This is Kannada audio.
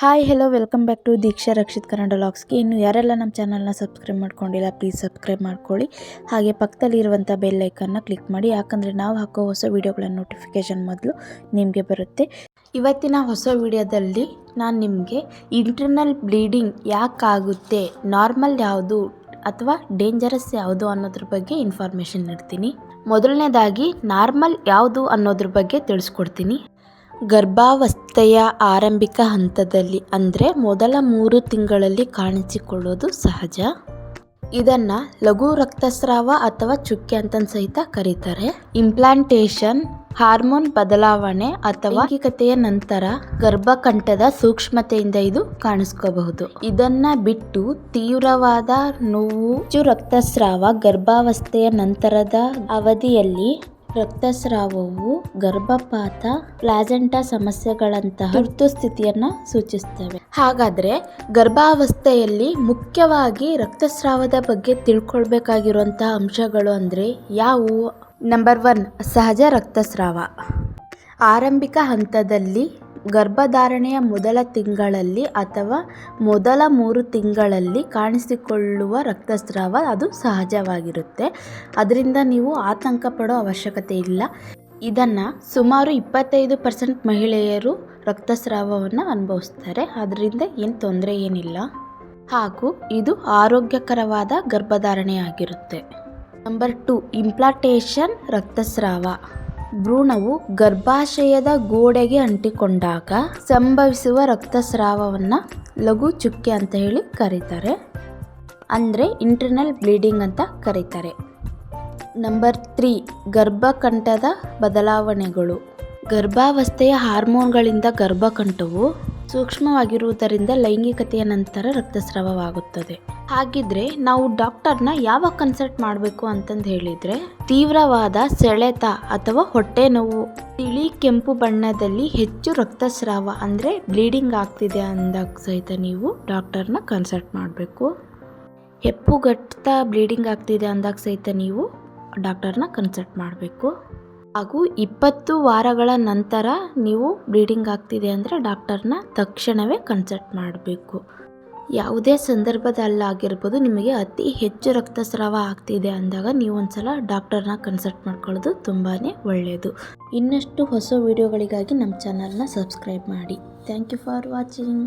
Hi hello welcome back to Deeksha Rakshit Kannada ವ್ಲಾಗ್ಸ್ಗೆ. ಇನ್ನು ಯಾರೆಲ್ಲ ನಮ್ಮ ಚಾನಲ್ನ ಸಬ್ಸ್ಕ್ರೈಬ್ ಮಾಡ್ಕೊಂಡಿಲ್ಲ ಪ್ಲೀಸ್ ಸಬ್ಸ್ಕ್ರೈಬ್ ಮಾಡ್ಕೊಳ್ಳಿ. ಹಾಗೆ ಪಕ್ಕದಲ್ಲಿರುವಂಥ ಬೆಲ್ ಐಕನ್ನ ಕ್ಲಿಕ್ ಮಾಡಿ, ಯಾಕಂದರೆ ನಾವು ಹಾಕೋ ಹೊಸ ವೀಡಿಯೋಗಳ ನೋಟಿಫಿಕೇಷನ್ ಮೊದಲು ನಿಮಗೆ ಬರುತ್ತೆ. ಇವತ್ತಿನ ಹೊಸ ವಿಡಿಯೋದಲ್ಲಿ ನಾನು ನಿಮಗೆ ಇಂಟರ್ನಲ್ ಬ್ಲೀಡಿಂಗ್ ಯಾಕಾಗುತ್ತೆ, ನಾರ್ಮಲ್ ಯಾವುದು ಅಥವಾ ಡೇಂಜರಸ್ ಯಾವುದು ಅನ್ನೋದ್ರ ಬಗ್ಗೆ ಇನ್ಫಾರ್ಮೇಷನ್ ನೀಡ್ತೀನಿ. ಮೊದಲನೇದಾಗಿ ನಾರ್ಮಲ್ ಯಾವುದು ಅನ್ನೋದ್ರ ಬಗ್ಗೆ ತಿಳಿಸ್ಕೊಡ್ತೀನಿ. ಗರ್ಭಾವಸ್ಥೆಯ ಆರಂಭಿಕ ಹಂತದಲ್ಲಿ ಅಂದರೆ ಮೊದಲ 3 ತಿಂಗಳಲ್ಲಿ ಕಾಣಿಸಿಕೊಳ್ಳೋದು ಸಹಜ. ಇದನ್ನ ಲಘು ರಕ್ತಸ್ರಾವ ಅಥವಾ ಚುಕ್ಕೆ ಅಂತ ಸಹಿತ ಕರೀತಾರೆ. ಇಂಪ್ಲಾಂಟೇಷನ್, ಹಾರ್ಮೋನ್ ಬದಲಾವಣೆ ಅಥವಾ ಲೈಂಗಿಕತೆಯ ನಂತರ ಗರ್ಭಕಂಠದ ಸೂಕ್ಷ್ಮತೆಯಿಂದ ಇದು ಕಾಣಿಸ್ಕೋಬಹುದು. ಇದನ್ನ ಬಿಟ್ಟು ತೀವ್ರವಾದ ನೋವು, ರಕ್ತಸ್ರಾವ, ಗರ್ಭಾವಸ್ಥೆಯ ನಂತರದ ಅವಧಿಯಲ್ಲಿ ರಕ್ತಸ್ರಾವವು ಗರ್ಭಪಾತ, ಪ್ಲಾಸೆಂಟಾ ಸಮಸ್ಯೆಗಳಂತಹ ತುರ್ತು ಸ್ಥಿತಿಯನ್ನ ಸೂಚಿಸ್ತವೆ. ಹಾಗಾದ್ರೆ ಗರ್ಭಾವಸ್ಥೆಯಲ್ಲಿ ಮುಖ್ಯವಾಗಿ ರಕ್ತಸ್ರಾವದ ಬಗ್ಗೆ ತಿಳ್ಕೊಳ್ಬೇಕಾಗಿರುವಂತಹ ಅಂಶಗಳು ಅಂದ್ರೆ ಯಾವುವು? ನಂಬರ್ 1, ಸಹಜ ರಕ್ತಸ್ರಾವ. ಆರಂಭಿಕ ಹಂತದಲ್ಲಿ ಗರ್ಭಧಾರಣೆಯ ಮೊದಲ ತಿಂಗಳಲ್ಲಿ ಅಥವಾ ಮೊದಲ 3 ತಿಂಗಳಲ್ಲಿ ಕಾಣಿಸಿಕೊಳ್ಳುವ ರಕ್ತಸ್ರಾವ ಅದು ಸಹಜವಾಗಿರುತ್ತೆ. ಅದರಿಂದ ನೀವು ಆತಂಕ ಪಡೋ ಅವಶ್ಯಕತೆ ಇಲ್ಲ. ಇದನ್ನು ಸುಮಾರು 25% ಮಹಿಳೆಯರು ರಕ್ತಸ್ರಾವವನ್ನು ಅನುಭವಿಸ್ತಾರೆ. ಅದರಿಂದ ಏನು ತೊಂದರೆ ಏನಿಲ್ಲ, ಹಾಗೂ ಇದು ಆರೋಗ್ಯಕರವಾದ ಗರ್ಭಧಾರಣೆಯಾಗಿರುತ್ತೆ. Number 2, implantation ರಕ್ತಸ್ರಾವ. ಭ್ರೂಣವು ಗರ್ಭಾಶಯದ ಗೋಡೆಗೆ ಅಂಟಿಕೊಂಡಾಗ ಸಂಭವಿಸುವ ರಕ್ತಸ್ರಾವವನ್ನು ಲಘು ಚುಕ್ಕೆ ಅಂತ ಹೇಳಿ ಕರೀತಾರೆ, ಅಂದರೆ ಇಂಟರ್ನಲ್ ಬ್ಲೀಡಿಂಗ್ ಅಂತ ಕರೀತಾರೆ. ನಂಬರ್ 3, ಗರ್ಭಕಂಠದ ಬದಲಾವಣೆಗಳು. ಗರ್ಭಾವಸ್ಥೆಯ ಹಾರ್ಮೋನ್ಗಳಿಂದ ಗರ್ಭಕಂಠವು ಸೂಕ್ಷ್ಮವಾಗಿರುವುದರಿಂದ ಲೈಂಗಿಕತೆಯ ನಂತರ ರಕ್ತಸ್ರಾವವಾಗುತ್ತದೆ. ಹಾಗಿದ್ರೆ ನಾವು ಡಾಕ್ಟರ್ನ ಯಾವಾಗ ಕನ್ಸಲ್ಟ್ ಮಾಡಬೇಕು ಅಂತಂದು ಹೇಳಿದರೆ, ತೀವ್ರವಾದ ಸೆಳೆತ ಅಥವಾ ಹೊಟ್ಟೆ ನೋವು, ತಿಳಿ ಕೆಂಪು ಬಣ್ಣದಲ್ಲಿ ಹೆಚ್ಚು ರಕ್ತಸ್ರಾವ ಅಂದರೆ ಬ್ಲೀಡಿಂಗ್ ಆಗ್ತಿದೆ ಅಂದಾಗ ಸಹಿತ ನೀವು ಡಾಕ್ಟರ್ನ ಕನ್ಸಲ್ಟ್ ಮಾಡಬೇಕು. ಹೆಪ್ಪುಗಟ್ತಾ ಬ್ಲೀಡಿಂಗ್ ಆಗ್ತಿದೆ ಅಂದಾಗ ಸಹಿತ ನೀವು ಡಾಕ್ಟರ್ನ ಕನ್ಸಲ್ಟ್ ಮಾಡಬೇಕು. ಹಾಗೂ 20 ವಾರಗಳ ನಂತರ ನೀವು ಬ್ಲೀಡಿಂಗ್ ಆಗ್ತಿದೆ ಅಂದರೆ ಡಾಕ್ಟರ್ನ ತಕ್ಷಣವೇ ಕನ್ಸಲ್ಟ್ ಮಾಡಬೇಕು. ಯಾವುದೇ ಸಂದರ್ಭದಲ್ಲಾಗಿರ್ಬೋದು, ನಿಮಗೆ ಅತಿ ಹೆಚ್ಚು ರಕ್ತಸ್ರಾವ ಆಗ್ತಿದೆ ಅಂದಾಗ ನೀವು ಒಂದ್ಸಲ ಡಾಕ್ಟರ್ನ ಕನ್ಸಲ್ಟ್ ಮಾಡ್ಕೊಳ್ಳೋದು ತುಂಬಾ ಒಳ್ಳೆಯದು. ಇನ್ನಷ್ಟು ಹೊಸ ವಿಡಿಯೋಗಳಿಗಾಗಿ ನಮ್ಮ ಚಾನಲ್ನ ಸಬ್ಸ್ಕ್ರೈಬ್ ಮಾಡಿ. Thank you for watching.